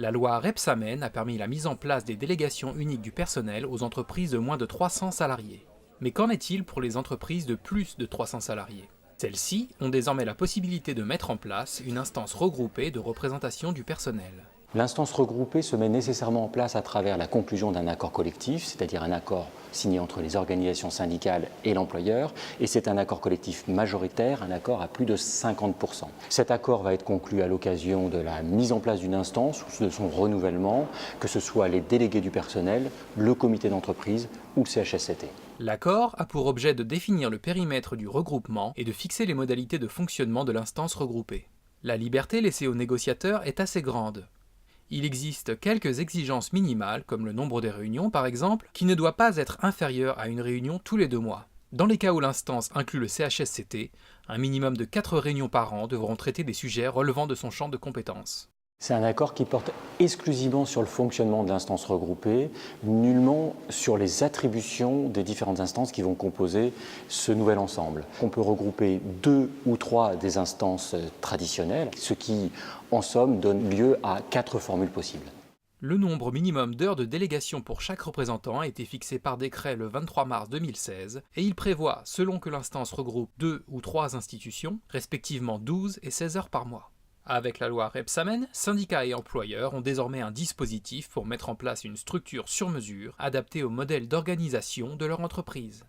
La loi Rebsamen a permis la mise en place des délégations uniques du personnel aux entreprises de moins de 300 salariés. Mais qu'en est-il pour les entreprises de plus de 300 salariés? Celles-ci ont désormais la possibilité de mettre en place une instance regroupée de représentation du personnel. L'instance regroupée se met nécessairement en place à travers la conclusion d'un accord collectif, c'est-à-dire un accord signé entre les organisations syndicales et l'employeur, et c'est un accord collectif majoritaire, un accord à plus de 50%. Cet accord va être conclu à l'occasion de la mise en place d'une instance ou de son renouvellement, que ce soit les délégués du personnel, le comité d'entreprise ou le CHSCT. L'accord a pour objet de définir le périmètre du regroupement et de fixer les modalités de fonctionnement de l'instance regroupée. La liberté laissée aux négociateurs est assez grande. Il existe quelques exigences minimales, comme le nombre des réunions par exemple, qui ne doit pas être inférieur à une réunion tous les 2 mois. Dans les cas où l'instance inclut le CHSCT, un minimum de 4 réunions par an devront traiter des sujets relevant de son champ de compétences. C'est un accord qui porte exclusivement sur le fonctionnement de l'instance regroupée, nullement sur les attributions des différentes instances qui vont composer ce nouvel ensemble. On peut regrouper 2 ou 3 des instances traditionnelles, ce qui, en somme, donne lieu à 4 formules possibles. Le nombre minimum d'heures de délégation pour chaque représentant a été fixé par décret le 23 mars 2016 et il prévoit, selon que l'instance regroupe 2 ou 3 institutions, respectivement 12 et 16 heures par mois. Avec la loi Rebsamen, syndicats et employeurs ont désormais un dispositif pour mettre en place une structure sur mesure adaptée au modèle d'organisation de leur entreprise.